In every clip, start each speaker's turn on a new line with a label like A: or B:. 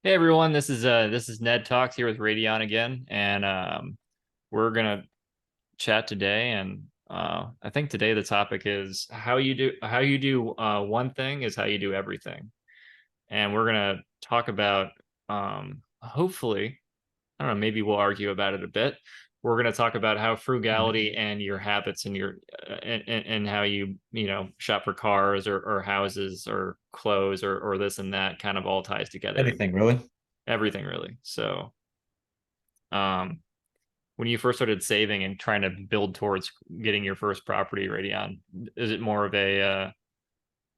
A: Hey everyone, this is Ned Talks here with Radeon again, and we're gonna chat today. And I think today the topic is how you do one thing is how you do everything, and we're gonna talk about hopefully, I don't know, maybe we'll argue about it a bit. We're gonna talk about how
B: Mhm.
A: frugality and your habits and your and how you shop for cars or houses or clothes or this and that kind of all ties together.
B: Anything really?
A: Everything really. So um, when you first started saving and trying to build towards getting your first property, Radeon, is it more of did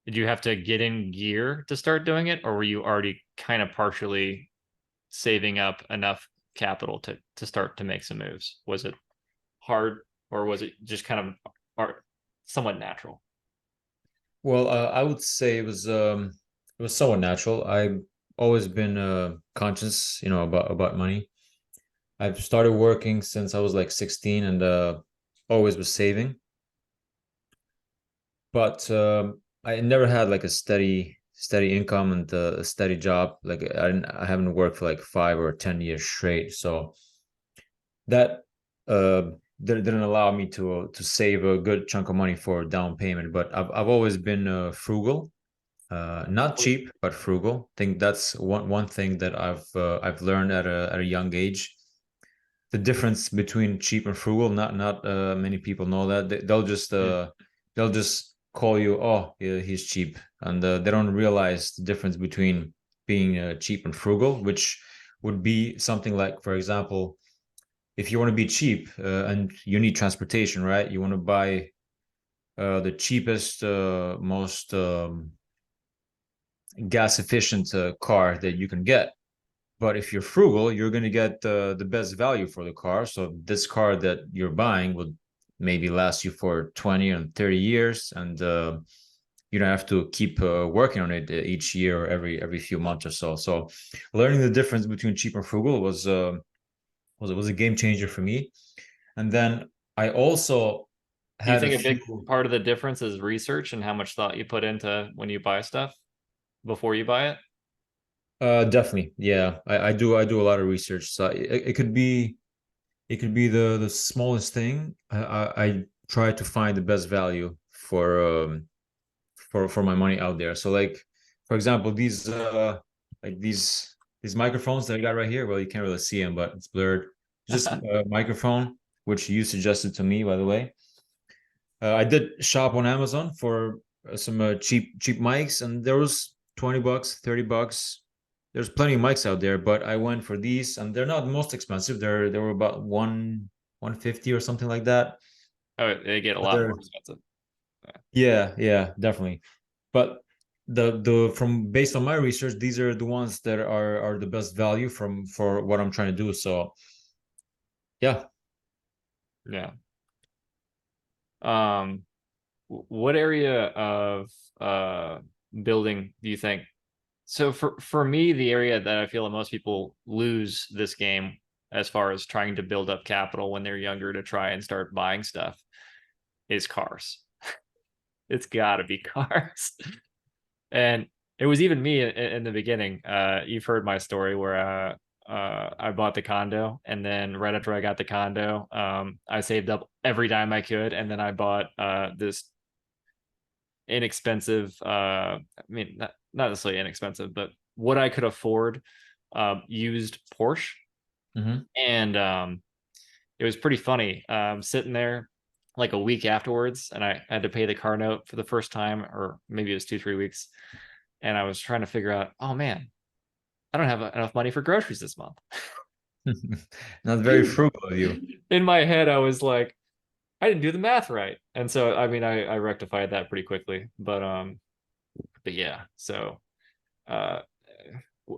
A: you have to get in gear to start doing it, or were you already kind of partially saving up enough capital to start to make some moves? Was it hard, or was it just kind of art, somewhat natural?
B: Well, I would say it was somewhat natural. I've always been conscious, about money. I've started working since I was like 16 and always was saving. But I never had like a steady income and a steady job. Like I haven't worked for like 5 or 10 years straight. So that uh didn't allow me to save a good chunk of money for down payment. But I've always been frugal. Not cheap, but frugal. I think that's one thing that I've learned at a young age. The difference between cheap and frugal. Not many people know that.
A: Hmm.
B: They'll just call you, oh, yeah, he's cheap, and they don't realize the difference between being cheap and frugal, which would be something like, for example, if you want to be cheap and you need transportation, right? You want to buy the cheapest, most gas efficient car that you can get. But if you're frugal, you're going to get the best value for the car. So this car that you're buying will maybe last you for 20 and 30 years, and you don't have to keep working on it each year or every few months or so. So learning the difference between cheap and frugal was a game changer for me. And then I also
A: Do you
B: had a
A: think a big
B: few.
A: part of the difference is research and how much thought you put into when you buy stuff before you buy it?
B: Definitely, yeah. I do a lot of research. So it could be the smallest thing. I try to find the best value for my money out there. So like, for example, these microphones that I got right here. Well, you can't really see them, but it's blurred. Just a microphone, which you suggested to me, by the way. I did shop on Amazon for some cheap mics, and there was $20, $30. There's plenty of mics out there, but I went for these, and they're not the most expensive. They were about 150 or something like that.
A: Oh, they get a
B: But
A: lot more
B: they're
A: expensive.
B: yeah, definitely. But the from based on my research, these are the ones that are the best value from for what I'm trying to do. So yeah.
A: Yeah. Um, what area of uh building do you think? So for me, the area that I feel that most people lose this game as far as trying to build up capital when they're younger to try and start buying stuff is cars. It's got to be cars. And it was even me in the beginning. You've heard my story where I bought the condo, and then right after I got the condo, I saved up every dime I could, and then I bought this inexpensive. I mean, not necessarily inexpensive, but what I could afford used Porsche,
B: Hmm.
A: and it was pretty funny. Sitting there like a week afterwards, and I had to pay the car note for the first time, or maybe it was 2 3 weeks, and I was trying to figure out, oh man, I don't have enough money for groceries this month.
B: Not very frugal of you.
A: In my head, I was like, I didn't do the math right, and so I mean, I rectified that pretty quickly. But yeah, so uh,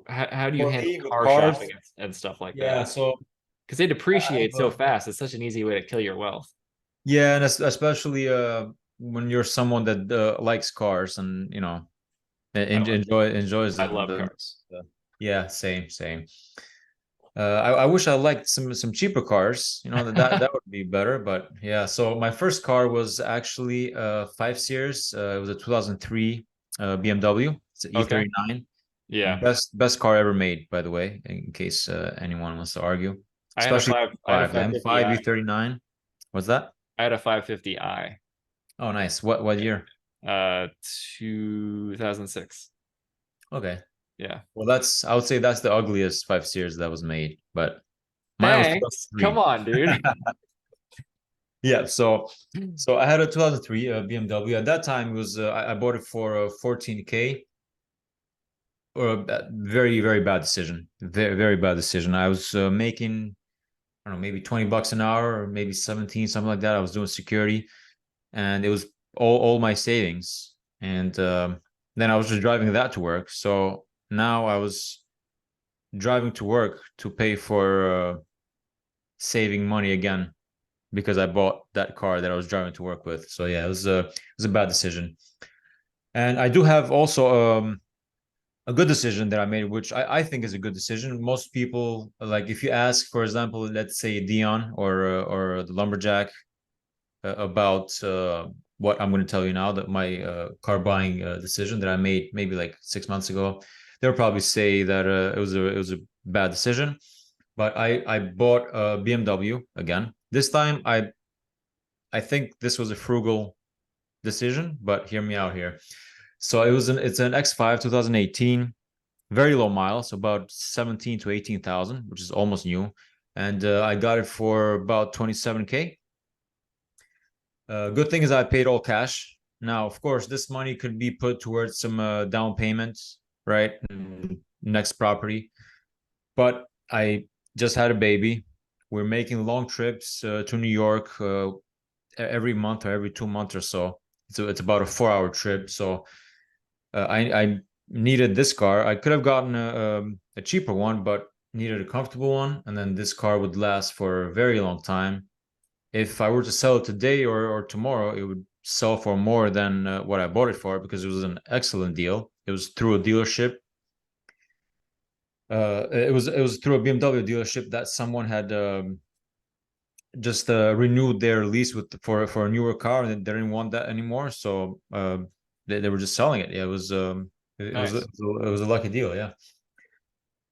A: how do you
B: For
A: handle
B: me, with
A: car
B: cars,
A: shopping and stuff like
B: yeah.
A: that?
B: So
A: Because they
B: I
A: depreciate
B: have
A: so
B: a
A: fast. It's such an easy way to kill your wealth.
B: yeah, and especially when you're someone that likes cars and
A: I love
B: enjoys
A: I love cars.
B: the yeah, same. I wish I liked some cheaper cars. That would be better. But yeah, so my first car was actually 5 Series. It was a 2003 BMW. It's an
A: Okay.
B: E39.
A: Yeah.
B: Best car ever made, by the way, in case anyone wants to argue. Especially
A: I had a
B: the M5
A: 550i.
B: V39. What's that?
A: I had a 550i.
B: Oh, nice. What year?
A: 2006.
B: Okay.
A: Yeah.
B: Well, that's I would say that's the ugliest 5 Series that was made, but mine was
A: Thanks. Come
B: 2003.
A: on, dude.
B: Yeah, so I had a 2003 BMW. At that time, it was I bought it for 14K. Or a very very bad decision. Very very bad decision. I was making I don't know maybe 20 bucks an hour or maybe 17 something like that. I was doing security, and it was all my savings. And then I was just driving that to work. So now I was driving to work to pay for saving money again because I bought that car that I was driving to work with. So yeah, it was a bad decision. And I do have also a good decision that I made, which I think is a good decision. Most people like if you ask, for example, let's say Dion or the lumberjack about what I'm going to tell you now, that my car buying decision that I made maybe like 6 months ago, they'll probably say that it was a bad decision. But I bought a BMW again. This time I think this was a frugal decision, but hear me out here. So it's an X5 2018, very low miles, about 17 to 18,000, which is almost new. And I got it for about 27K. Good thing is I paid all cash. Now, of course, this money could be put towards some down payments, right? Next property. But I just had a baby. We're making long trips to New York every month or every 2 months or so. So it's about a 4 hour trip. So I needed this car. I could have gotten a cheaper one, but needed a comfortable one. And then this car would last for a very long time. If I were to sell it today or tomorrow, it would sell for more than what I bought it for because it was an excellent deal. It was through a dealership. It was through a BMW dealership that someone had just renewed their lease with for a newer car, and they didn't want that anymore. So they were just selling it. Yeah,
A: Nice.
B: it was a lucky deal. Yeah.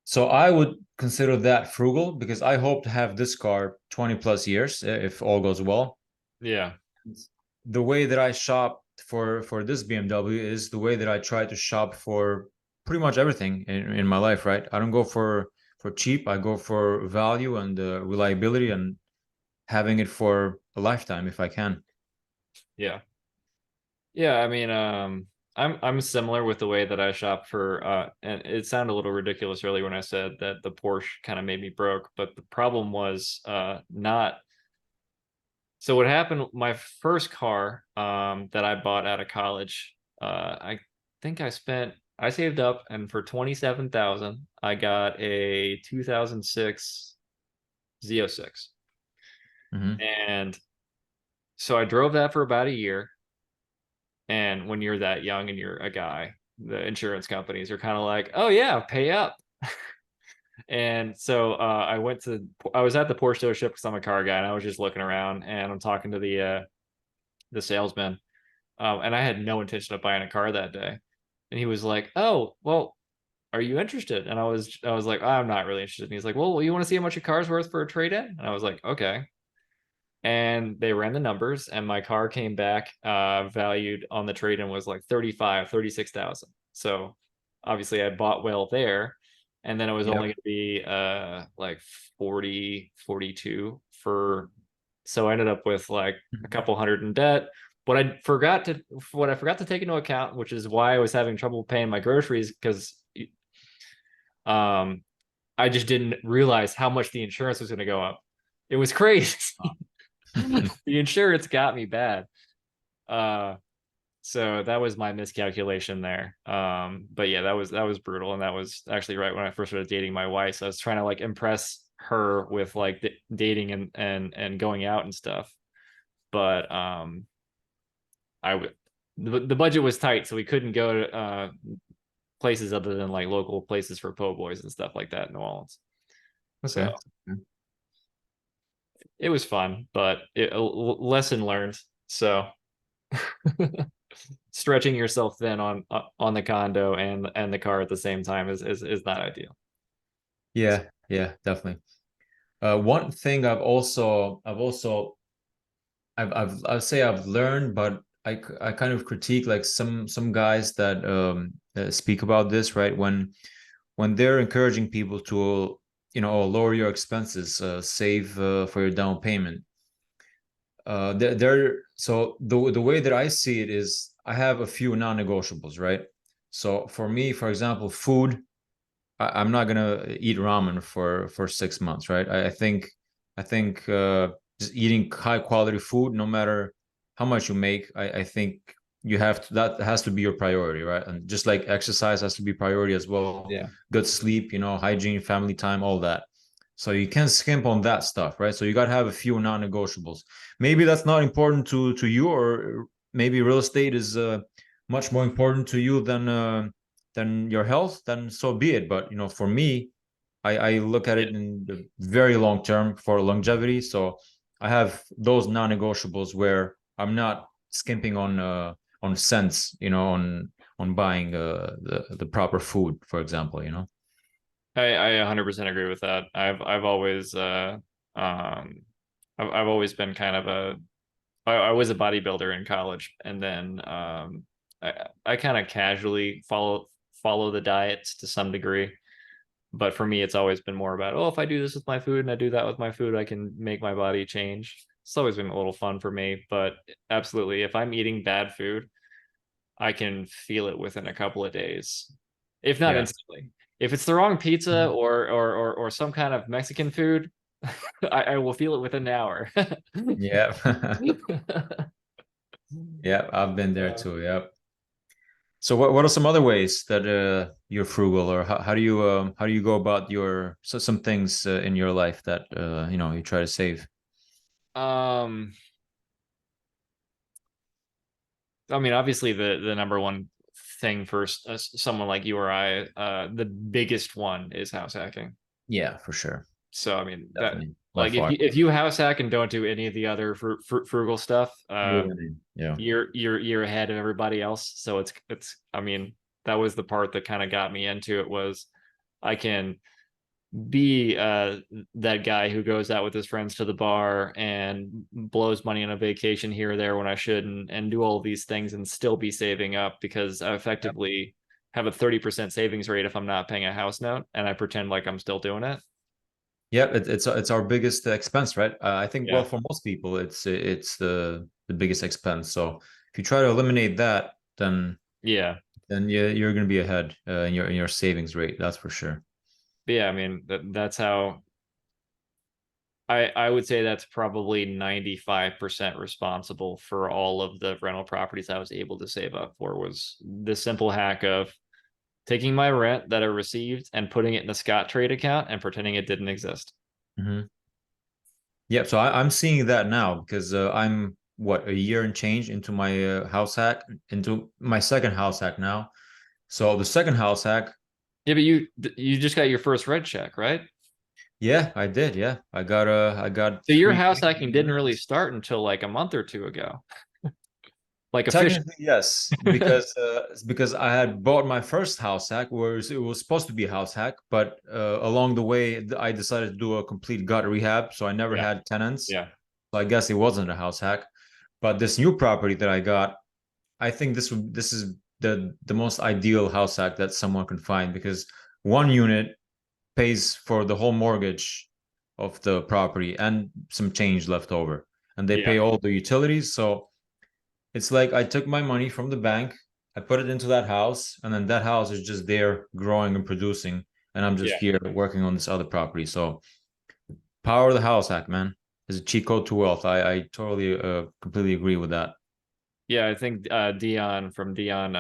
B: So I would consider that frugal because I hope to have this car 20 plus years if all goes well.
A: Yeah.
B: The way that I shop for this BMW is the way that I try to shop for pretty much everything in my life, right? I don't go for cheap. I go for value and reliability and having it for a lifetime if I can.
A: Yeah. Yeah, I mean, I'm similar with the way that I shop for and it sounded a little ridiculous earlier when I said that the Porsche kind of made me broke, but the problem was not so what happened, my first car that I bought out of college, I think I saved up and for 27,000, I got a 2006 Z06.
B: Hmm.
A: And so I drove that for about a year. And when you're that young and you're a guy, the insurance companies are kind of like, "Oh yeah, pay up." And so I was at the Porsche dealership because I'm a car guy, and I was just looking around, and I'm talking to the salesman, and I had no intention of buying a car that day, and he was like, "Oh, well, are you interested?" And I was like, "I'm not really interested." And he's like, "Well, you want to see how much your car's worth for a trade-in?" And I was like, "Okay." And they ran the numbers, and my car came back valued on the trade-in was like 35, 36,000. So obviously I bought well there, and then it was only
B: Yep.
A: going to be like 40, 42 for, so I ended up with like a couple hundred in debt. What I forgot to take into account, which is why I was having trouble paying my groceries, because um I just didn't realize how much the insurance was going to go up. It was crazy. The insurance got me bad. Uh, so that was my miscalculation there. But yeah, that was brutal, and that was actually right when I first started dating my wife. So I was trying to like impress her with like dating and going out and stuff. But I would the budget was tight, so we couldn't go to places other than like local places for po' boys and stuff like that in New Orleans. So
B: Okay.
A: it was fun, but lesson learned. So Stretching yourself thin on the condo and the car at the same time is not ideal.
B: Yeah, yeah, definitely. One thing I'd say I've learned, but I kind of critique like some guys that speak about this, right? When they're encouraging people to, lower your expenses, save for your down payment. So the way that I see it is I have a few non-negotiables, right? So for me, for example, food, I'm not gonna eat ramen for 6 months, right? I think just eating high quality food, no matter how much you make, I think you have to, that has to be your priority, right? And just like exercise has to be priority as well,
A: Yeah.
B: good sleep, hygiene, family time, all that. So you can't skimp on that stuff, right? So you got to have a few non-negotiables. Maybe that's not important to you, or maybe real estate is much more important to you than your health, then so be it. But for me, I look at it
A: Yeah.
B: in the very long term for longevity. So I have those non-negotiables where I'm not skimping on cents, on buying the proper food, for example.
A: I 100% agree with that. I've always um I've always been kind of I was a bodybuilder in college, and then I kind of casually follow the diets to some degree. But for me, it's always been more about, oh, if I do this with my food and I do that with my food, I can make my body change. It's always been a little fun for me, but absolutely, if I'm eating bad food, I can feel it within a couple of days, if not
B: Yeah.
A: instantly. If it's the wrong pizza or some kind of Mexican food, I will feel it within an hour.
B: Yeah. Yeah, I've been there
A: Uh,
B: too. Yep. So what are some other ways that you're frugal, or how do you go about some things in your life that you try to save?
A: um, I mean, obviously the number one thing for someone like you or I, the biggest one is house hacking.
B: Yeah, for sure.
A: So I mean that,
B: Definitely. By
A: like, if
B: far.
A: you house hack and don't do any of the other frugal stuff,
B: You're winning. Yeah.
A: you're ahead of everybody else. So it's I mean, that was the part that kind of got me into it, was I can be that guy who goes out with his friends to the bar and blows money on a vacation here or there when I shouldn't, and do all these things and still be saving up, because I
B: Yep.
A: effectively have a 30% savings rate if I'm not paying a house note, and I pretend like I'm still doing it.
B: Yeah, it's our biggest expense, right? I think, well,
A: Yeah.
B: for most people, it's the biggest expense. So if you try to eliminate that,
A: Yeah.
B: then you're going to be ahead in your savings rate. That's for sure.
A: But yeah, I mean that's how I would say that's probably 95% responsible for all of the rental properties I was able to save up for, was the simple hack of taking my rent that I received and putting it in the Scott trade account and pretending it didn't exist.
B: Hmm. Yeah, so I'm seeing that now because I'm what, a year and change into my house hack, into my second house hack now. So the second house hack,
A: Yeah, but you just got your first rent check, right?
B: yeah, I did. Yeah, I got
A: So your
B: three
A: house
B: payments
A: hacking
B: in
A: didn't really
B: arrears.
A: start until like a month or two ago, like officially.
B: Technically, yes, because I had bought my first house hack, where it was supposed to be a house hack, but along the way, I decided to do a complete gut rehab, so I never
A: Yeah,
B: had tenants.
A: yeah,
B: So I guess it wasn't a house hack. But this new property that I got, I think this is the most ideal house hack that someone can find, because one unit pays for the whole mortgage of the property and some change left over, and they
A: yeah,
B: pay all the utilities. So it's like I took my money from the bank, I put it into that house, and then that house is just there growing and producing, and I'm just
A: yeah,
B: here working on this other property. So power of the house hack, man, is a cheat code to wealth. I totally completely agree with that.
A: yeah. I think Dion from Dion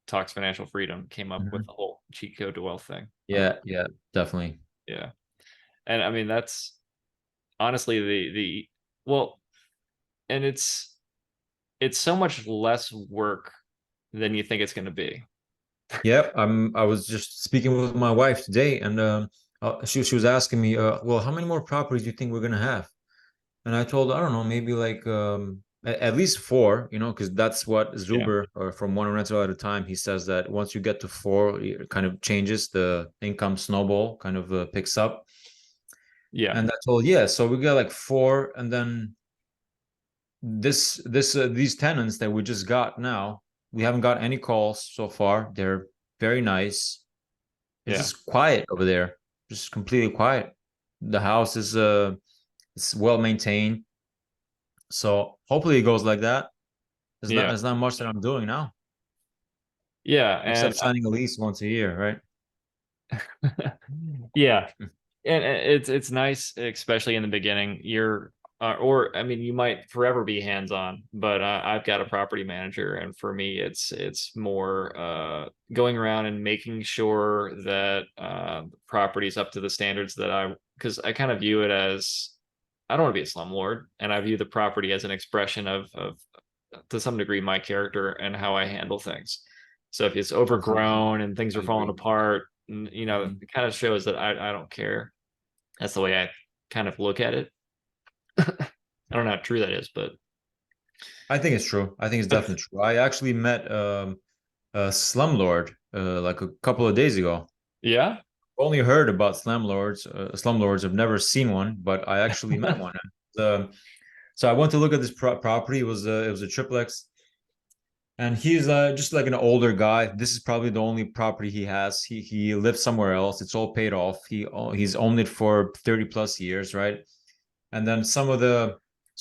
A: Talks Financial Freedom came up with
B: Mhm.
A: the whole cheat code to wealth thing.
B: Yeah, yeah, definitely.
A: Yeah, and I mean that's honestly the well, and it's so much less work than you think it's going to be.
B: Yeah, I was just speaking with my wife today, and she was asking me, well, how many more properties do you think we're gonna have? And I told her, I don't know, maybe like at least four, because that's what
A: Yeah.
B: Zuber, or from one rental at a time, he says that once you get to four, it kind of changes, the income snowball kind of picks up.
A: Yeah.
B: And that's all. Yeah, so we got like four, and then these tenants that we just got now, we haven't got any calls so far. They're very nice. It's
A: Yeah.
B: just quiet over there, just completely quiet. The house is it's well maintained, so hopefully it goes like that.
A: Yeah.
B: There's not much that I'm doing now
A: Yeah.
B: except
A: And
B: signing a lease once a year, right?
A: yeah. And it's nice, especially in the beginning. You're or I mean, you might forever be hands on, but I've got a property manager, and for me, it's more going around and making sure that the property's up to the standards that because I kind of view it as I don't want to be a slumlord, and I view the property as an expression of to some degree my character and how I handle things. So if it's overgrown and things
B: I
A: are falling
B: agree.
A: apart,
B: Mhm.
A: it kind of shows that I don't care. That's the way I kind of look at it. I don't know how true that is,
B: I think it's true. I think it's
A: but
B: definitely true. I actually met a slumlord like a couple of days ago.
A: yeah.
B: Only heard about slumlords. Slumlords. I've never seen one, but I actually met one. So I went to look at this property. It was a triplex, and he's just like an older guy. This is probably the only property he has. He lives somewhere else. It's all paid off. He's owned it for 30 plus years, right? And then so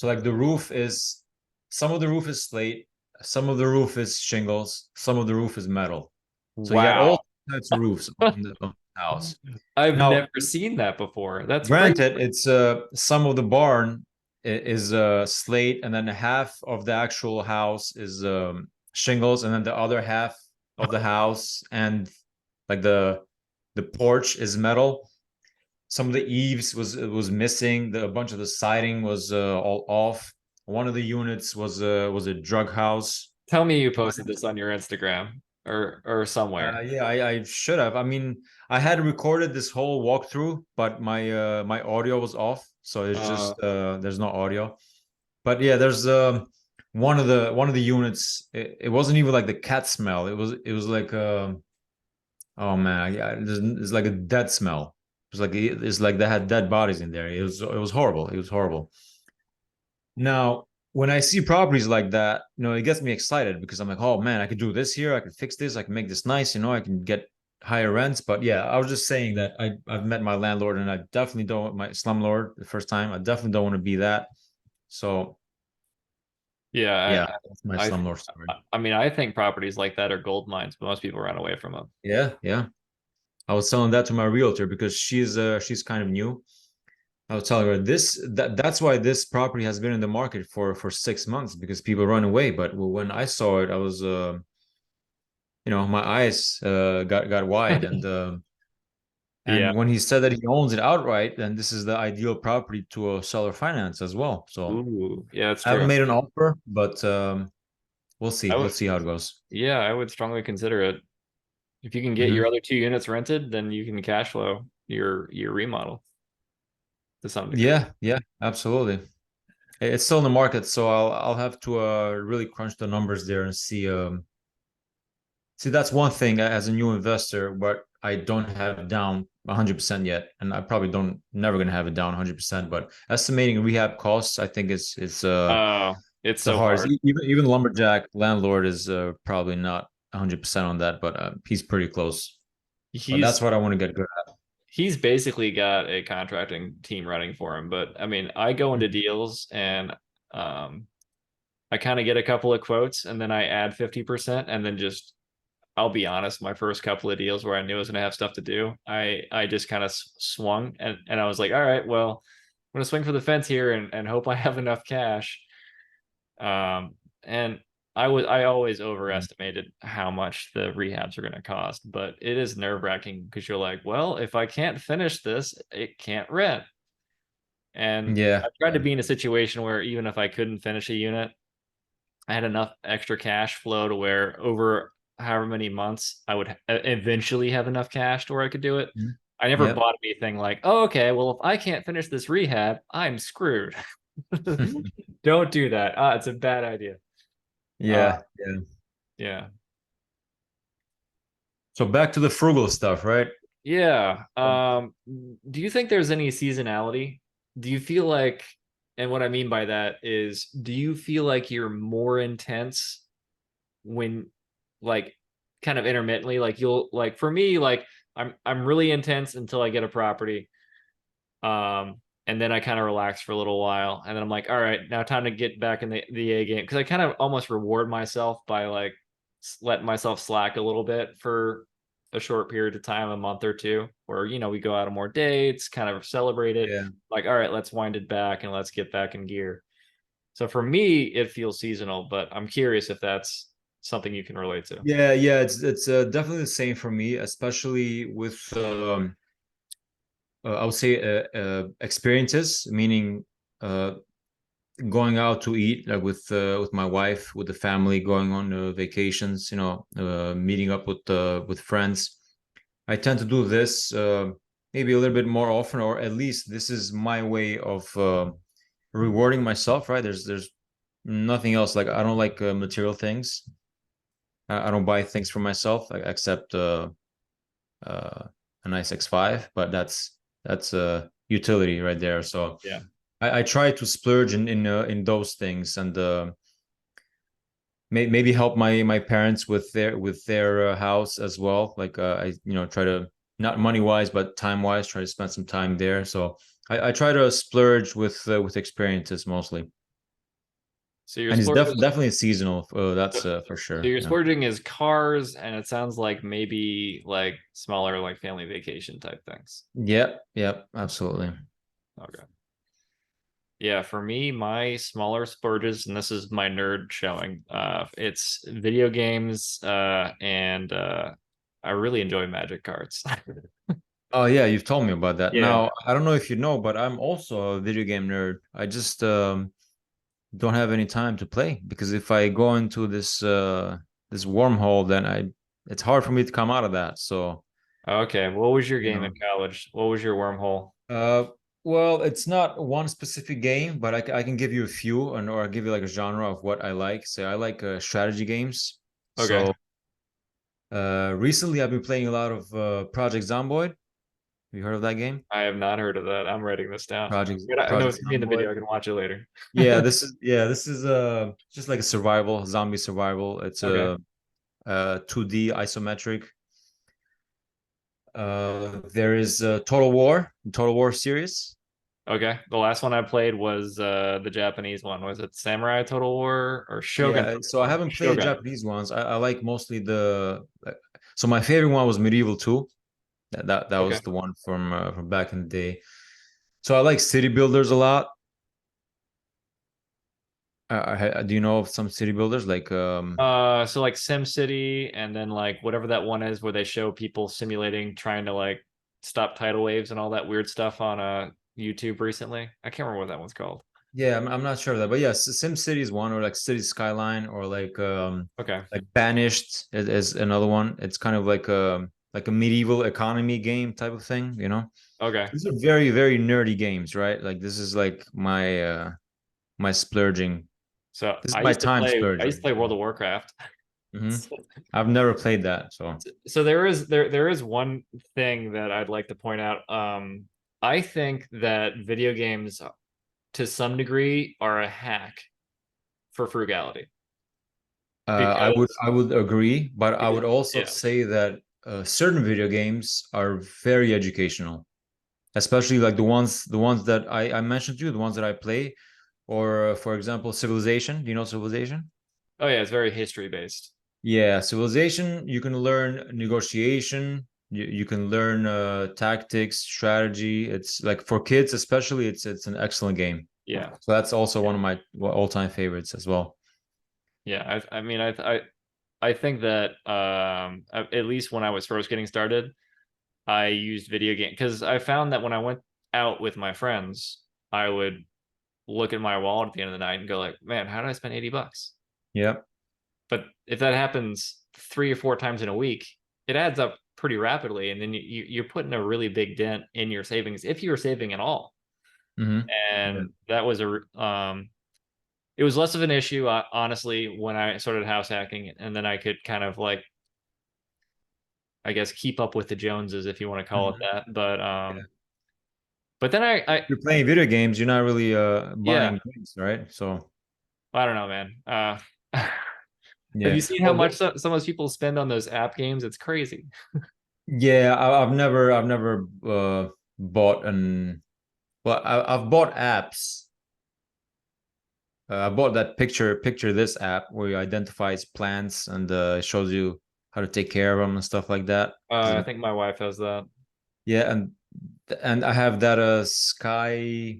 B: like the roof is some of the roof is slate, some of the roof is shingles, some of the roof is metal. So he got
A: Wow.
B: all types of roofs on the house.
A: I've
B: Now,
A: never seen that before. That's crazy.
B: granted, it's some of the barn is slate, and then half of the actual house is shingles, and then the other half of the house and like the porch is metal. Some of the eaves was missing. A bunch of the siding was all off. One of the units was a drug house.
A: Tell me you posted this on your Instagram or somewhere.
B: Yeah, I should have. I mean, I had recorded this whole walkthrough, but my audio was off, so it's
A: Uh,
B: just there's no audio. But yeah, there's one of the units. It wasn't even like the cat smell. It was like oh man, yeah, it's like a dead smell. It's like they had dead bodies in there. It was horrible. It was horrible. Now, when I see properties like that, it gets me excited because I'm like, oh man, I could do this here. I could fix this. I can make this nice. I can get higher rents. But yeah, I was just saying that I've met my landlord, and I definitely don't want my slumlord the first time. I definitely don't want to be that. So yeah,
A: yeah,
B: that's my
A: I I
B: slumlord story.
A: I mean, I think properties like that are gold mines, but most people run away from them.
B: Yeah, yeah. I was telling that to my realtor because she's kind of new. I was telling her that's why this property has been in the market for 6 months, because people run away. But when I saw it, I was my eyes got wide,
A: Yeah.
B: and when he said that he owns it outright, then this is the ideal property to a seller finance as well. So
A: Ooh, yeah, that's
B: I haven't
A: true.
B: made an offer, but we'll see.
A: I would,
B: Let's see how it goes.
A: yeah, I would strongly consider it. If you can get your
B: Hmm.
A: other two units rented, then you can cash flow your remodel to some degree.
B: Yeah, yeah, absolutely. It's still in the market, so I'll have to really crunch the numbers there and see. See, that's one thing as a new investor, but I don't have down 100% yet, and I probably don't never gonna have it down 100%. But estimating rehab costs, I think
A: Oh, it's
B: the
A: so
B: hardest.
A: hard.
B: Even lumberjack landlord is probably not 100% on that, but he's pretty close. But that's
A: He's
B: what I want to get good
A: he's basically got a contracting team running for him. But I mean, I go
B: at.
A: into deals and um I kind of get a couple of quotes and then I add 50% and then just I'll be honest, my first couple of deals where I knew I was gonna have stuff to do, I just kind of swung and I was like, all right, well, I'm gonna swing for the fence here and hope I have enough cash. And I always overestimated how much the rehabs are going to cost, but it is nerve wracking because you're like, well, if I can't finish this, it can't rent. And
B: Yeah,
A: I tried to
B: yeah.
A: be in a situation where even if I couldn't finish a unit, I had enough extra cash flow to where over however many months I would eventually have enough cash to where I could do it.
B: Mhm.
A: I never
B: Yep.
A: bought anything like, oh, okay, well, if I can't finish this rehab, I'm screwed. Don't do that. Ah, it's a bad idea. Uh,
B: Yeah, yeah.
A: yeah.
B: So back to the frugal stuff, right?
A: Yeah. Do you think there's any seasonality? Do you feel like, and what I mean by that is, do you feel like you're more intense when, like, kind of intermittently? Like you'll, like, for me, like I'm really intense until I get a property. And then I kind of relax for a little while, and then I'm like, all right, now time to get back in the A game, because I kind of almost reward myself by like letting myself slack a little bit for a short period of time, a month or two, where we go out on more dates, kind of celebrate it.
B: Yeah.
A: Like, all right, let's wind it back and let's get back in gear. So for me, it feels seasonal, but I'm curious if that's something you can relate to.
B: Yeah, yeah, it's definitely the same for me, especially with I would say experiences, meaning uh, going out to eat, like with my wife, with the family, going on vacations, meeting up with friends. I tend to do this maybe a little bit more often, or at least this is my way of rewarding myself, right? There's nothing else. Like I don't like material things. I don't buy things for myself, like, except uh, a nice X5, but that's a utility right there. So
A: Yeah.
B: I try to splurge in those things, and maybe help my parents with their house as well. Like I try to, not money wise but time wise, try to spend some time there. So I try to splurge with experiences mostly,
A: So your
B: and it's
A: sport
B: definitely seasonal. That's for
A: So
B: sure.
A: your
B: Yeah.
A: splurging is cars, and it sounds like maybe like smaller, like family vacation type things.
B: Yep. Yep. Absolutely.
A: Okay. Yeah, for me, my smaller splurges, and this is my nerd showing. It's video games, and I really enjoy Magic cards.
B: Oh yeah, you've told me about that.
A: Yeah.
B: Now, I don't know if you know, but I'm also a video game nerd. I just don't have any time to play, because if I go into this wormhole, then I it's hard for me to come out of that. So,
A: Okay. What was your
B: you
A: game in
B: know,
A: college? What was your wormhole?
B: uh, well, it's not one specific game, but I can give you a few, or I'll give you like a genre of what I like. So I like strategy games.
A: Okay.
B: So recently I've been playing a lot of Project Zomboid. Have you heard of that game?
A: I have not heard of that. I'm writing this down. I know
B: Project
A: it's me in the video.
B: Zomboid.
A: I can watch it later.
B: Yeah, this is just like a survival, zombie survival. It's
A: Okay.
B: a 2D isometric. There is Total War series.
A: Okay. The last one I played was the Japanese one. Was it Samurai Total War or Shogun
B: Yeah,
A: Total
B: so I
A: War?
B: haven't played
A: Shogun.
B: Japanese ones. I like mostly so my favorite one was Medieval 2. That
A: Okay.
B: was the one from back in the day. So I like city builders a lot. Do you know of some city builders like
A: So like Sim City, and then like whatever that one is where they show people simulating trying to like stop tidal waves and all that weird stuff on YouTube recently. I can't remember what that one's called.
B: yeah, I'm not sure of that, but yes, Sim City is one, or like City Skyline, or
A: Okay.
B: like Banished is another one. It's kind of like a medieval economy game type of thing, you know.
A: Okay.
B: These are very, very nerdy games, right? Like this is like my splurging.
A: So
B: This is my time
A: I used to
B: splurging.
A: play World of Warcraft.
B: Hmm. I've never played that, so
A: So there is one thing that I'd like to point out. I think that video games to some degree are a hack for frugality because
B: I would agree, but I would also
A: yeah.
B: say that certain video games are very educational, especially like the ones that I mentioned to you, the ones that I play, or for example, Civilization. Do you know Civilization?
A: Oh yeah, it's very history based.
B: Yeah, Civilization, you can learn negotiation, you can learn tactics, strategy. It's like for kids especially, it's an excellent game.
A: Yeah.
B: So that's also one of my all-time favorites as well.
A: Yeah, I mean I think that at least when I was first getting started, I used video game because I found that when I went out with my friends, I would look at my wallet at the end of the night and go like, man, how did I spend $80?
B: Yeah.
A: But if that happens 3 or 4 times in a week, it adds up pretty rapidly, and then you're putting a really big dent in your savings if you're saving at all.
B: Mm-hmm. Yeah.
A: and that was it was less of an issue, honestly, when I started house hacking, and then I could kind of like, I guess, keep up with the Joneses, if you want to call it
B: Mhm.
A: that.
B: Yeah.
A: But then
B: You're playing video games, you're not really
A: yeah,
B: buying games, right? So
A: I don't know, man. Have
B: yeah.
A: you seen how
B: Well,
A: much some of those people spend on those app games? It's crazy.
B: yeah, I've never bought an well, I've bought apps. I bought that picture this app where it identifies plants and shows you how to take care of them and stuff like that.
A: I think my wife has that.
B: Yeah, and I have that sky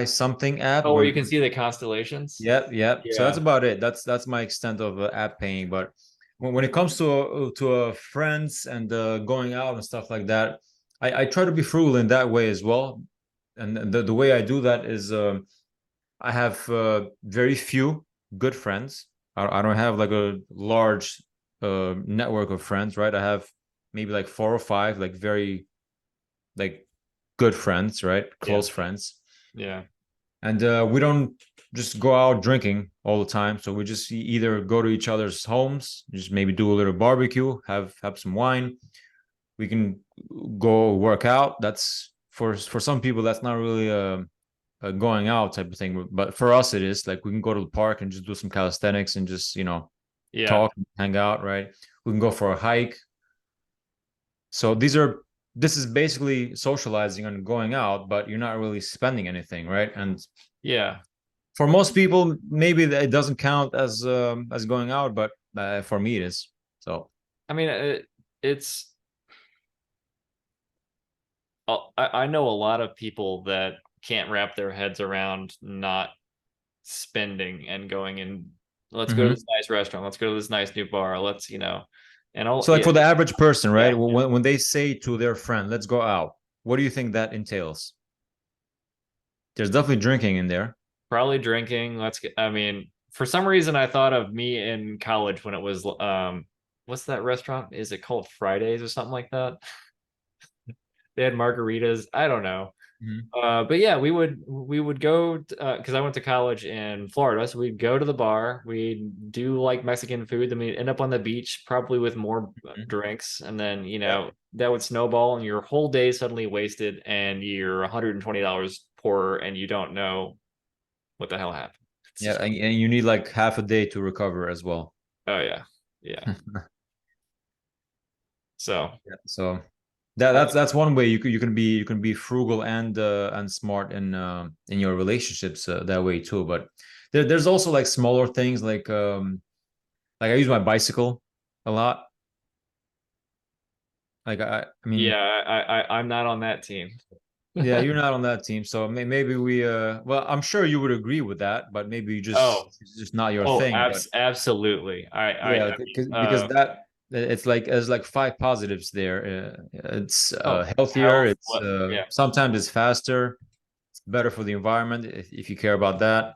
B: something app
A: Oh, where
B: where
A: you
B: you
A: can see the constellations.
B: yep, yep. So that's
A: Yeah,
B: about it. That's my extent of app paying. But when it comes to friends and going out and stuff like that, I try to be frugal in that way as well. And the way I do that is I have very few good friends. I don't have like a large network of friends, right? I have maybe like four or five like very like good friends, right?
A: yeah,
B: Close friends.
A: yeah,
B: And we don't just go out drinking all the time. So we just either go to each other's homes, just maybe do a little barbecue, have some wine. We can go work out. That's for some people that's not really a going out type of thing, but for us it is. Like we can go to the park and just do some calisthenics and just
A: yeah,
B: talk, hang out, right? We can go for a hike. So this is basically socializing and going out, but you're not really spending anything, right? And
A: yeah.
B: for most people, maybe it doesn't count as going out, but for me it is. So
A: I mean, it's. I know a lot of people that can't wrap their heads around not spending and going and let's go to
B: Mhm.
A: this nice restaurant, let's go to this nice new bar, let's and all.
B: So like
A: Yeah,
B: for the average person,
A: yeah,
B: right? When they say to their friend, "Let's go out," what do you think that entails? There's definitely drinking in there.
A: probably drinking. Let's get. I mean, for some reason, I thought of me in college when it was what's that restaurant? Is it called Fridays or something like that? They had margaritas. I don't know.
B: Mhm.
A: But yeah, we would go because I went to college in Florida, so we'd go to the bar, we'd do like Mexican food, then we'd end up on the beach, probably with more
B: Mhm.
A: drinks, and then
B: Yeah.
A: that would snowball, and your whole day suddenly wasted, and you're $120 poorer, and you don't know what the hell happened. It's
B: Yeah,
A: just
B: and you need like half a day to recover as well.
A: oh yeah, yeah. So
B: Yeah. So that's one way you can be frugal and smart in your relationships that way too. But there's also like smaller things like I use my bicycle a lot. Like I mean,
A: yeah, I'm not on that team.
B: yeah, you're not on that team, so maybe we well, I'm sure you would agree with that, but maybe you just
A: Oh,
B: it's just not your
A: oh,
B: thing. But
A: absolutely. I
B: yeah,
A: mean,
B: because that it's like there's like five positives there. It's
A: oh,
B: healthier.
A: health,
B: It's
A: what, yeah.
B: sometimes it's faster. It's better for the environment if you care about that.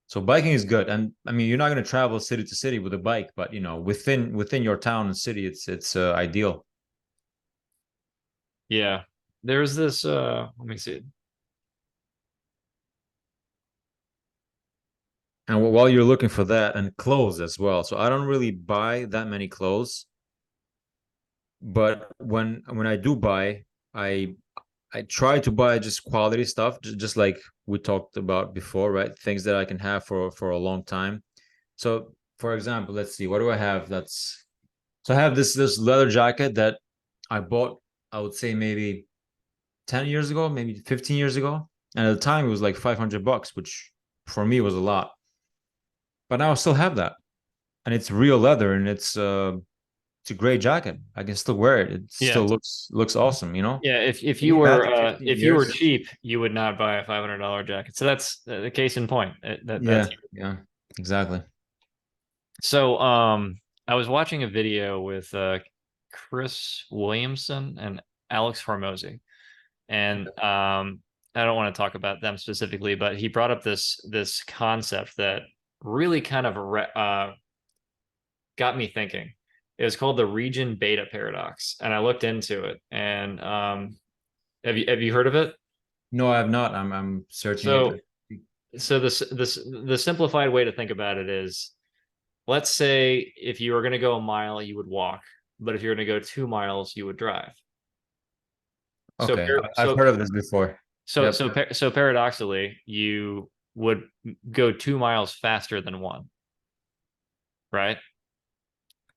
B: So biking is good, and I mean you're not going to travel city to city with a bike, but within your town and city, it's ideal.
A: Yeah. There's this let me see.
B: And while you're looking for that, and clothes as well. So I don't really buy that many clothes, but when I do buy, I I try to buy just quality stuff, just like we talked about before, right? Things that I can have for a long time. So, for example, let's see, what do I have? That's so I have this leather jacket that I bought, I would say maybe 10 years ago, maybe 15 years ago. And at the time it was like $500, which for me was a lot. But now I still have that. And it's real leather and it's a great jacket. I can still wear it. It
A: Yeah.
B: still looks awesome, you know?
A: Yeah, if
B: And
A: you
B: you've had
A: were
B: it 15
A: if you were
B: years.
A: cheap, you would not buy a $500 jacket. So that's the case in point. That's
B: Yeah, yeah, exactly.
A: so I was watching a video with Chris Williamson and Alex Hormozy. And I don't want to talk about them specifically, but he brought up this concept that really kind of got me thinking. It was called the region beta paradox, and I looked into it. And Have you heard of it?
B: No, I have not. I'm searching it.
A: So so the simplified way to think about it is, let's say if you were going to go a mile, you would walk, but if you're going to go 2 miles, you would drive. So
B: Okay, I've heard of this before. Yep.
A: so paradoxically, you would go 2 miles faster than one, right?
B: Uh,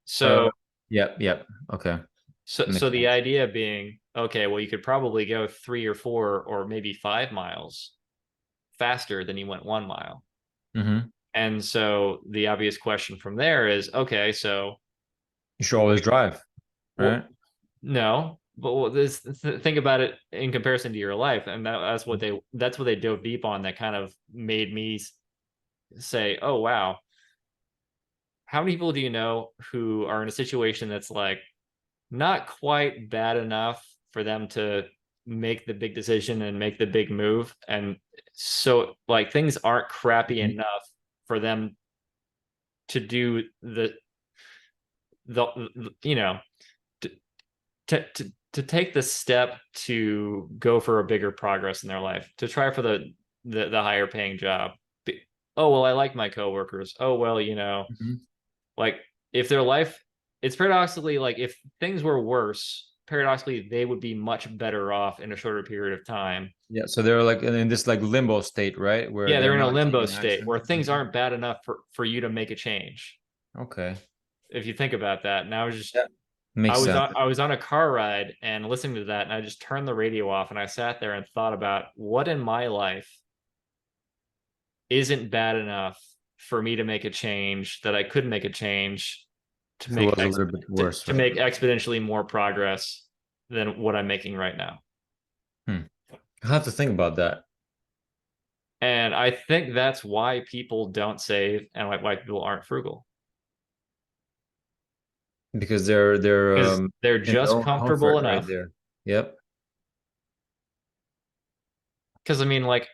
A: So
B: yep, yep. Okay,
A: so
B: makes
A: the
B: sense.
A: idea being, okay, well, you could probably go 3 or 4 or maybe 5 miles faster than you went 1 mile.
B: Mm-hmm.
A: And so the obvious question from there is, okay, so
B: You should always drive,
A: well,
B: right?
A: no, but think about it in comparison to your life, and that's what they dove deep on. That kind of made me say, oh wow, how many people do you know who are in a situation that's like not quite bad enough for them to make the big decision and make the big move, and so like things aren't crappy
B: Mhm.
A: enough for them to do the you know to, to take the step to go for a bigger progress in their life, to try for the higher paying job. Oh well, I like my coworkers. Oh well,
B: Mhm.
A: like if their life, it's paradoxically like if things were worse, paradoxically they would be much better off in a shorter period of time.
B: Yeah, so they're like in this like limbo state, right? Where
A: Yeah,
B: they're
A: they're in a
B: not
A: limbo
B: taking
A: state
B: action.
A: where things
B: Mhm.
A: aren't bad enough for you to make a change.
B: Okay.
A: If you think about that, and
B: Yeah.
A: I
B: Makes
A: was
B: sense.
A: on I was on a car ride and listening to that, and I just turned the radio off and I sat there and thought about what in my life isn't bad enough for me to make a change, that I could make a change to
B: If it
A: make
B: was a little bit worse,
A: to
B: right?
A: make exponentially more progress than what I'm making right now.
B: Hmm. I have to think about that
A: And I think that's why people don't save and why people aren't frugal,
B: because they're
A: because they're
B: in their
A: just
B: own
A: comfortable
B: comfort right
A: enough.
B: there. Yep.
A: Because I mean, like,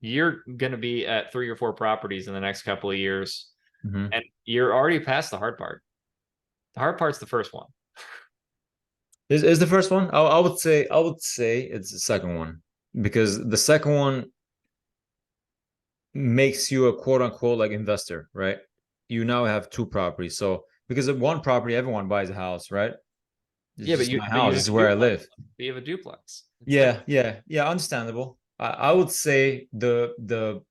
A: you're going to be at 3 or 4 properties in the next couple of years,
B: Hmm.
A: and you're already past the hard part. The hard part's the first one.
B: Is the first one? I would say it's the second one because the second one makes you a quote unquote like investor, right? You now have two properties. So because of one property, everyone buys a house, right? It's
A: Yeah, but
B: just
A: you
B: my
A: but you
B: house. This
A: have
B: is
A: a
B: where I
A: duplex.
B: live.
A: You have a duplex. It's
B: Yeah,
A: different.
B: yeah, yeah. Understandable. I would say the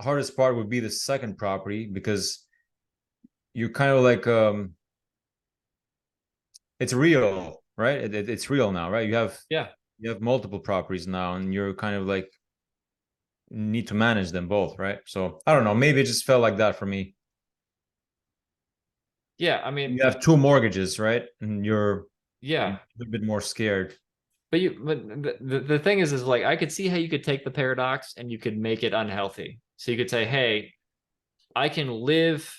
B: hardest part would be the second property because you're kind of like it's real, right? It's real now, right?
A: Yeah.
B: You have multiple properties now, and you're kind of like need to manage them both, right? So I don't know. Maybe it just felt like that for me.
A: Yeah, I mean,
B: You have two mortgages, right? And you're a
A: yeah.
B: little bit more scared.
A: But the thing is like I could see how you could take the paradox and you could make it unhealthy. So you could say, hey, I can live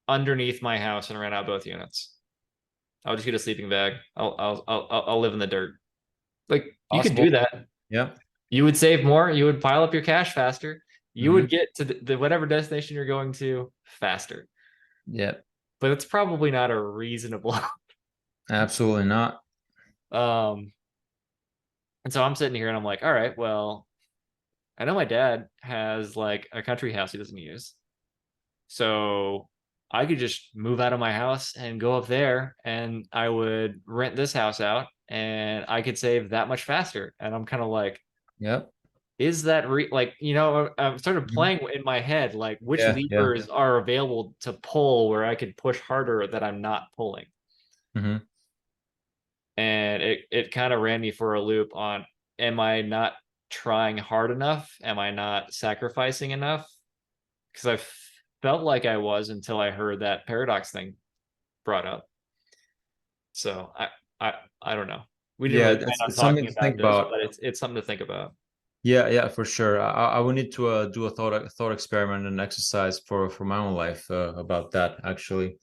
A: underneath my house and rent out both units. I'll just get a sleeping bag. I'll live in the dirt. Like you could do
B: Possible.
A: that.
B: Yeah.
A: You would save more. You would pile up your cash faster. You would
B: Hmm.
A: get to the whatever destination you're going to faster.
B: Yeah.
A: But it's probably not a reasonable.
B: Absolutely not.
A: um, and so I'm sitting here and I'm like, all right, well, I know my dad has like a country house he doesn't use. So I could just move out of my house and go up there and I would rent this house out and I could save that much faster. And I'm kind of like,
B: Yep.
A: is that like, I'm started
B: Mhm.
A: playing in my head, like which
B: Yeah. Yeah.
A: levers are available to pull where I could push harder that I'm not pulling.
B: Hmm.
A: And it kind of ran me for a loop on, am I not trying hard enough? Am I not sacrificing enough? Because I felt like I was until I heard that paradox thing brought up. So I I don't know. We didn't
B: Yeah.
A: really plan on
B: It's something
A: talking
B: to think
A: about this,
B: about.
A: but it's something to think about.
B: Yeah. Yeah. For sure. I would need to do a thought experiment and exercise for my own life about that. Actually,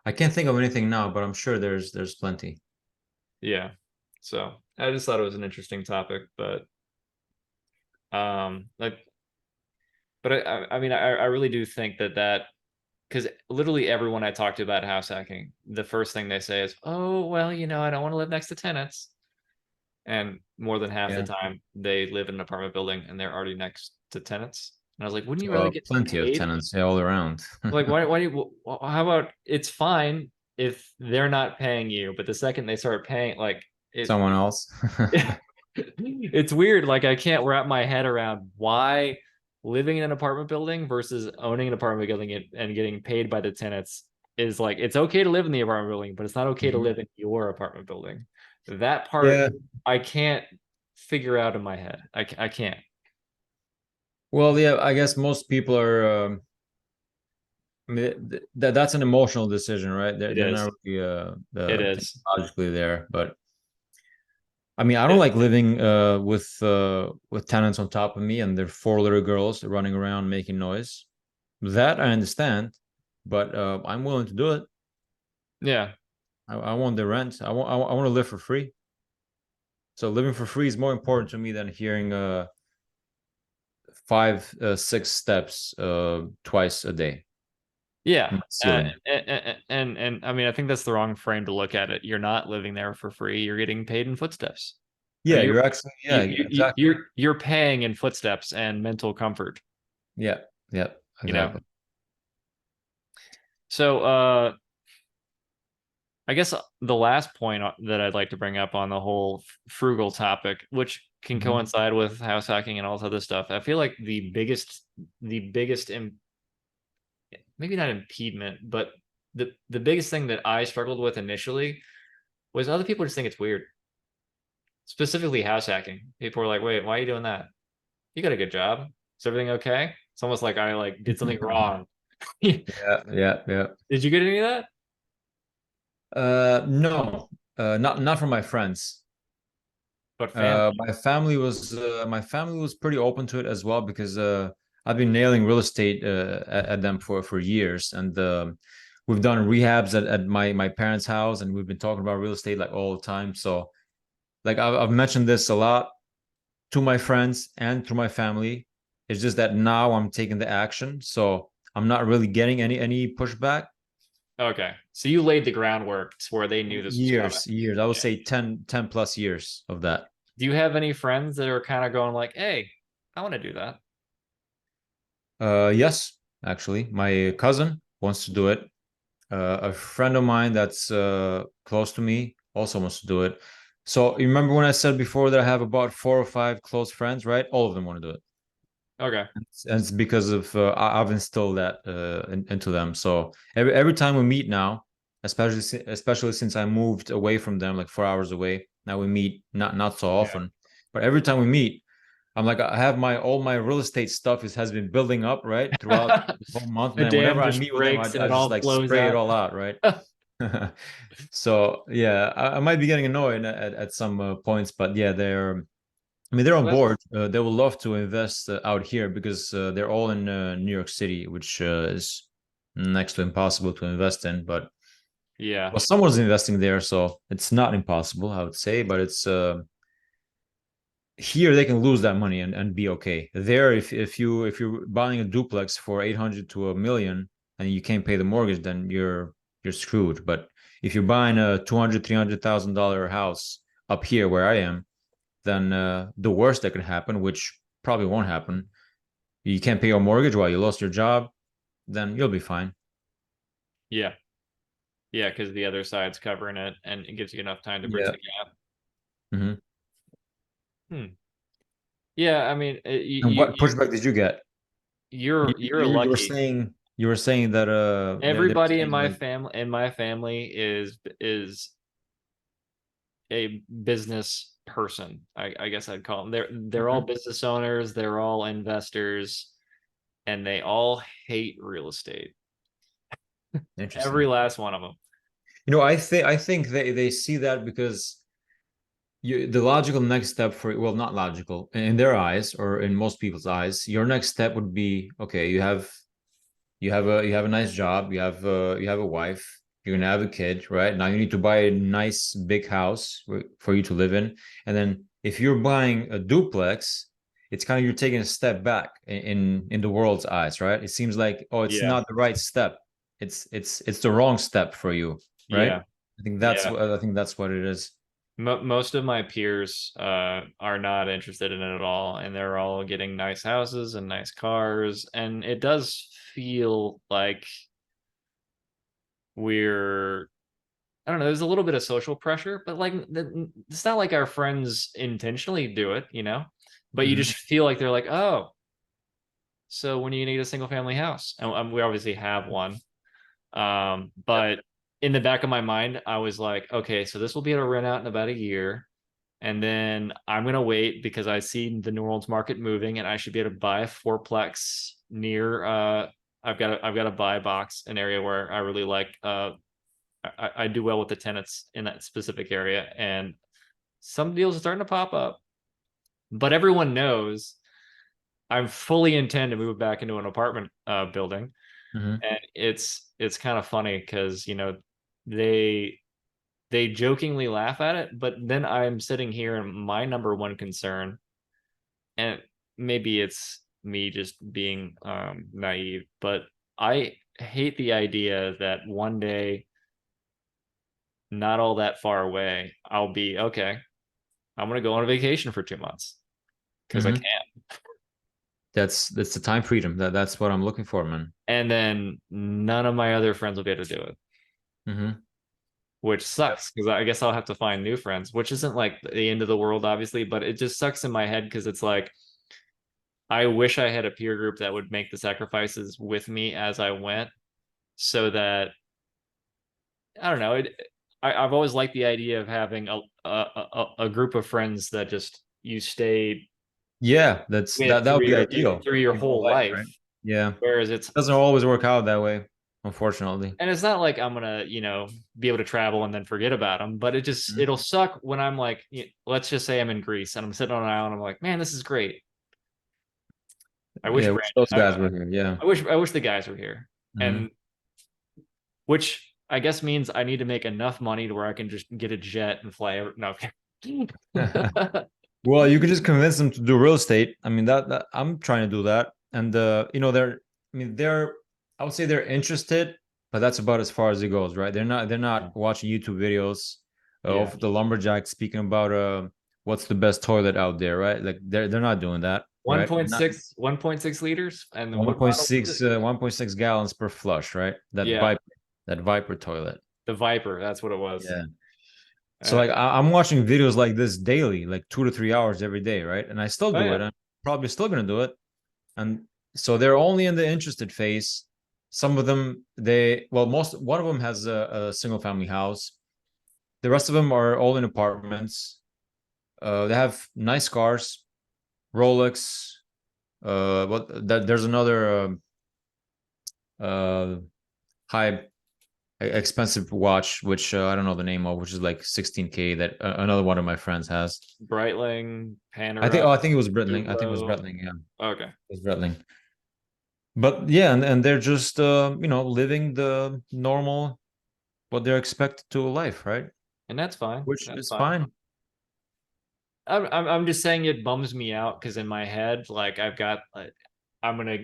B: I can't think of anything now, but I'm sure there's plenty.
A: Yeah. So I just thought it was an interesting topic, but like, but I mean, I really do think that because literally everyone I talk to about house hacking, the first thing they say is, "Oh, well, I don't want to live next to tenants." and more than half the
B: Yeah.
A: time they live in an apartment building and they're already next to tenants. And I was like, wouldn't you rather get
B: Plenty of
A: paid?
B: tenants, yeah, all around.
A: Like, why do you, how about it's fine if they're not paying you, but the second they start paying, like, it,
B: Someone else.
A: it's weird. Like, I can't wrap my head around why living in an apartment building versus owning an apartment building and getting paid by the tenants is like, it's okay to live in the apartment building, but it's not okay to
B: Mhm.
A: live in your apartment building. That part
B: Yeah.
A: I can't figure out in my head. I can't.
B: Well, yeah, I guess most people are. I mean, that's an emotional decision, right? They're
A: It
B: they're
A: is.
B: not really
A: It is.
B: logically there. But I mean, I don't like living with tenants on top of me and their four little girls running around making noise. That I understand, but I'm willing to do it.
A: Yeah.
B: I want the rent. I want to live for free. So living for free is more important to me than hearing five, 6 steps twice a day.
A: Yeah.
B: My ceiling.
A: And I mean, I think that's the wrong frame to look at it. You're not living there for free. You're getting paid in footsteps. Or
B: Yeah, you're actually, yeah, exactly.
A: you're paying in footsteps and mental comfort,
B: Yeah, yeah,
A: you know.
B: exactly.
A: So I guess the last point that I'd like to bring up on the whole frugal topic, which can
B: Mhm.
A: coincide with house hacking and all this other stuff. I feel like maybe not impediment, but the biggest thing that I struggled with initially was other people just think it's weird. Specifically house hacking. People were like, "Wait, why are you doing that? You got a good job. Is everything okay?" It's almost like I like did something wrong. Did
B: Yeah, yeah, yeah.
A: you get any of that?
B: No, not from my friends.
A: But family.
B: My family was pretty open to it as well because I've been nailing real estate at them for years, and we've done rehabs at my parents' house, and we've been talking about real estate like all the time. So like I've mentioned this a lot to my friends and to my family. It's just that now I'm taking the action, so I'm not really getting any pushback.
A: Okay. So you laid the groundwork to where they knew this was coming.
B: Years. I would
A: Yeah.
B: say 10 plus years of that.
A: Do you have any friends that are kind of going like, "Hey, I want to do that"?
B: Yes, actually, my cousin wants to do it. A friend of mine that's close to me also wants to do it. So you remember when I said before that I have about 4 or 5 close friends, right? All of them want to do it,
A: Okay.
B: and it's because of I've instilled that into them. So every time we meet now, especially since I moved away from them, like 4 hours away. Now we meet not so
A: Yeah.
B: often, but every time we meet, I'm like I have my all my real estate stuff has been building up right throughout the whole month, and
A: The
B: then whenever
A: dam
B: I
A: just
B: meet with them,
A: breaks and
B: I
A: it
B: just
A: all
B: like
A: flows
B: spray it
A: out.
B: all out, right? So yeah, I might be getting annoyed at some points, but yeah, I mean, they're on
A: Well,
B: board. They would love to invest out here because they're all in New York City, which is next to impossible to invest in. But
A: yeah.
B: well, someone's investing there, so it's not impossible, I would say. But it's here they can lose that money and be okay. There, if you're buying a duplex for 800 to a million and you can't pay the mortgage, then you're screwed. But if you're buying a 200 $300,000 house up here where I am, then the worst that could happen, which probably won't happen, you can't pay your mortgage while you lost your job, then you'll be fine.
A: Yeah. Yeah, because the other side's covering it and it gives you enough time to bridge
B: Yeah.
A: the gap.
B: Hmm.
A: Hmm. Yeah, I mean,
B: And what pushback did you get?
A: you're lucky.
B: You were saying that they're
A: Everybody
B: saying like
A: in my family is a business person. I guess I'd call them. They're all
B: mhm,
A: business owners, they're all investors, and they all hate real estate. Every
B: interesting.
A: last one of them.
B: I think they see that because the logical next step for well not logical in their eyes or in most people's eyes your next step would be okay you have a nice job you have a wife you're gonna have a kid right now you need to buy a nice big house for you to live in and then if you're buying a duplex it's kind of you're taking a step back in the world's eyes right it seems like oh it's
A: Yeah.
B: not the right step it's the wrong step for you right
A: Yeah.
B: I think
A: Yeah.
B: I think that's what it is.
A: Most of my peers are not interested in it at all, and they're all getting nice houses and nice cars, and it does feel like we're I don't know, there's a little bit of social pressure, but like it's not like our friends intentionally do it, you know? But you
B: Hmm.
A: just feel like they're like, "Oh, so when are you gonna get a single family house?" And we obviously have one. But in the back of my mind, I was like, okay, so this will be able to rent out in about a year. And then I'm gonna wait because I see the New Orleans market moving, and I should be able to buy a fourplex near. I've got a buy box, an area where I really like. I do well with the tenants in that specific area, and some deals are starting to pop up. But everyone knows I'm fully intend to move back into an apartment building,
B: Hmm.
A: and it's kind of funny because they they jokingly laugh at it, but then I'm sitting here and my number one concern, and maybe it's me just being naive, but I hate the idea that one day, not all that far away, I'll be okay. I'm gonna go on a vacation for 2 months because I
B: Hmm.
A: can,
B: That's the time freedom. That's what I'm looking for, man.
A: and then none of my other friends will be able to do it,
B: Hmm.
A: which sucks because I guess I'll have to find new friends, which isn't like the end of the world, obviously, but it just sucks in my head because it's like I wish I had a peer group that would make the sacrifices with me as I went, so that I don't know. I've always liked the idea of having a group of friends that just you stay
B: Yeah, that's
A: with
B: that would
A: through
B: be
A: your
B: ideal
A: through your
B: your whole
A: whole
B: life,
A: life.
B: right? Yeah.
A: Whereas it's
B: Doesn't always work out that way, unfortunately.
A: and it's not like I'm gonna be able to travel and then forget about them, but
B: Mhm.
A: it'll suck when I'm like, let's just say I'm in Greece and I'm sitting on an island. I'm like, man, this is great. I wish
B: Yeah, wish those
A: Brandon.
B: guys were here. Yeah.
A: I wish the guys were here,
B: Hmm.
A: and which I guess means I need to make enough money to where I can just get a jet and fly over. No,
B: Well, you could just convince them to do real estate. I mean, that I'm trying to do that, and they're. I mean, they're. I would say they're interested, but that's about as far as it goes, right? They're not watching YouTube videos
A: yeah,
B: of the lumberjack speaking about what's the best toilet out there, right? Like they're not doing that, right? They're not
A: 1.6 liters, and then what model is
B: 1.6
A: it?
B: 1.6 gallons per flush, right?
A: Yeah,
B: That Viper toilet.
A: the Viper. That's what it was.
B: Yeah. So
A: Uh,
B: like I'm watching videos like this daily, like 2 to 3 hours every day, right? And I still
A: oh
B: do it.
A: yeah,
B: I'm probably still gonna do it. And so they're only in the interested phase. Some of them, most one of them has a single family house. The rest of them are all in apartments. They have nice cars, Rolex. But there's another uh, high expensive watch, which I don't know the name of, which is like 16K that another one of my friends has.
A: Breitling,
B: I think.
A: Panerai,
B: Oh, I think it was Breitling. I think it was
A: Hublot.
B: Breitling. Yeah,
A: Okay,
B: it was Breitling. But yeah, and they're just living the normal what they're expected to a life, right?
A: and that's fine.
B: Which
A: That's
B: is
A: fine.
B: fine.
A: I'm just saying it bums me out because in my head, like I'm gonna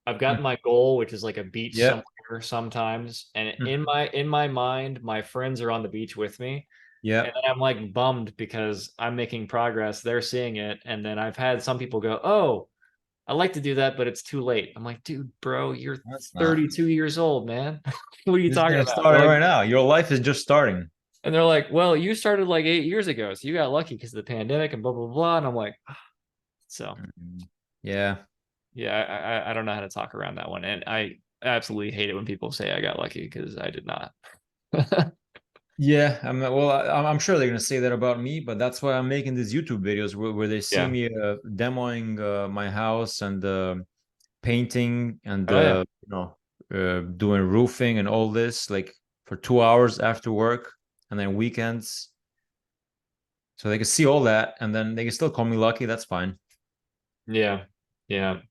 A: I've got
B: Mm.
A: my goal, which is like a beach
B: Yep.
A: somewhere sometimes, and in
B: Mhm.
A: my mind, my friends are on the beach with me, and
B: Yep.
A: then I'm like bummed because I'm making progress. They're seeing it, and then I've had some people go, "Oh, I like to do that, but it's too late." I'm like, "Dude, bro, you're
B: That's not.
A: 32 years old, man. What are you
B: This is
A: talking
B: getting
A: about?" They're
B: started
A: like,
B: right now. Your life is just starting.
A: and they're like, "Well, you started like 8 years ago, so you got lucky because of the pandemic and blah blah blah." And I'm like, so
B: Mhm. Yeah.
A: yeah, I don't know how to talk around that one, and I absolutely hate it when people say I got lucky because I did not.
B: Yeah, I'm sure they're gonna say that about me, but that's why I'm making these YouTube videos where they see
A: Yeah.
B: me demoing my house and painting and
A: Oh yeah.
B: doing roofing and all this like for 2 hours after work and then weekends, so they can see all that and then they can still call me lucky. That's fine.
A: Yeah. Yeah.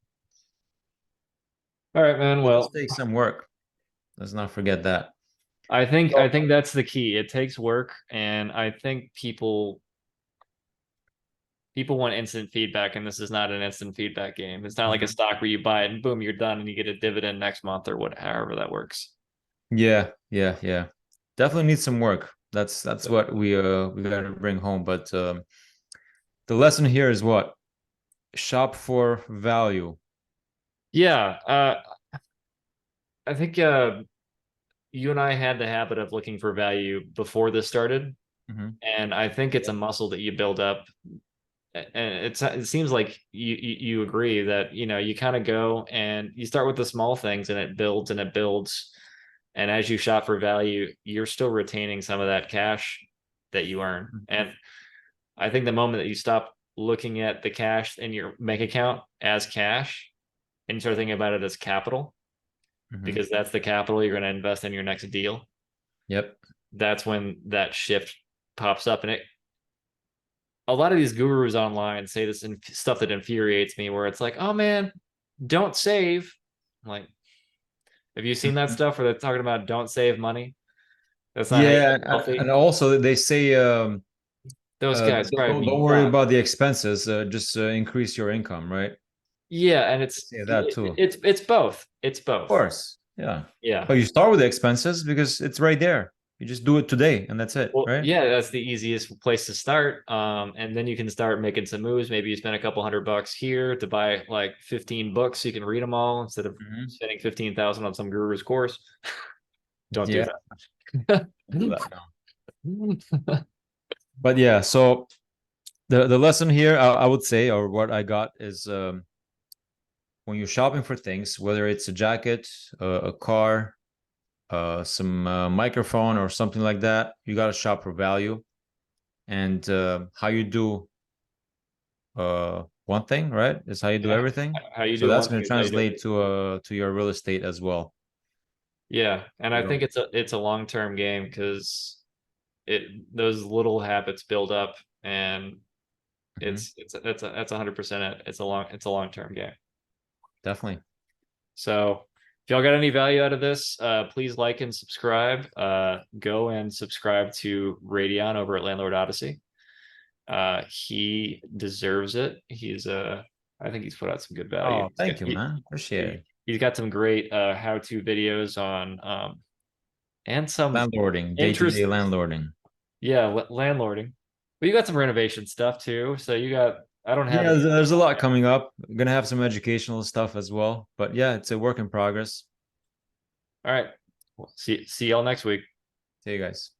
A: All right, man.
B: It does
A: Well,
B: take some work. Let's not forget that.
A: I
B: So,
A: think that's the key. It takes work, and I think people want instant feedback, and this is not an instant feedback game. It's not like a
B: mhm.
A: stock where you buy it and boom, you're done, and you get a dividend next month or what, however that works.
B: Yeah, yeah, yeah. Definitely needs some work. That's what we got to bring home. But the lesson here is what? Shop for value.
A: Yeah, I think you and I had the habit of looking for value before this started,
B: Mm-hmm.
A: and I think it's a
B: Yeah.
A: muscle that you build up. And it seems like you agree that you kind of go and you start with the small things, and it builds and it builds, and as you shop for value, you're still retaining some of that cash that you earn. And I think the moment that you stop looking at the cash in your bank account as cash and you start thinking about it as capital,
B: Mm-hmm.
A: because that's the capital you're going to invest in your next deal,
B: Yep.
A: that's when that shift pops up. And a lot of these gurus online say this stuff that infuriates me, where it's like, oh man, don't save. I'm like, have you seen that stuff where they're talking about don't save money? That's not how you
B: Yeah,
A: get wealthy.
B: and also they say
A: Those guys drive
B: don't
A: me
B: worry
A: nuts.
B: about the expenses, just increase your income, right?
A: Yeah, and
B: They say that too. Of
A: it's both. It's both.
B: course. Yeah.
A: Yeah.
B: But you start with the expenses because it's right there. You just do it today and that's it,
A: Well,
B: right?
A: yeah, that's the easiest place to start. And then you can start making some moves. Maybe you spend a couple $100 here to buy like 15 books. So you can read them all instead of
B: Hmm.
A: spending 15,000 on some guru's course. Don't do
B: Yeah,
A: that.
B: do that now. But yeah, so the lesson here, I would say, or what I got is when you're shopping for things, whether it's a jacket, a car, some microphone or something like that, you got to shop for value. And how you do one thing, right, is how you do
A: Yeah.
B: everything.
A: How you
B: So
A: do
B: that's
A: one
B: going
A: thing
B: to
A: is how you do
B: translate
A: it.
B: to your real estate as well.
A: Yeah, and I
B: You
A: think
B: know.
A: it's a long-term game, because it those little habits build up, and
B: Mhm.
A: that's 100% it. It's a long-term game.
B: Definitely.
A: So if y'all got any value out of this, please like and subscribe. Go and subscribe to Radeon over at Landlord Odyssey. He deserves it. I think he's put out some good value.
B: Oh, thank you, man. Appreciate it.
A: He's got some great how-to videos on and some
B: Landlording, day-to-day
A: interest.
B: landlording.
A: Yeah, landlording. But you got some renovation stuff too. So you got. I don't have
B: Yeah,
A: any.
B: there's a lot coming up. I'm gonna have some educational stuff as well. But yeah, it's a work in progress.
A: All right. Well, see y'all next week.
B: See you guys.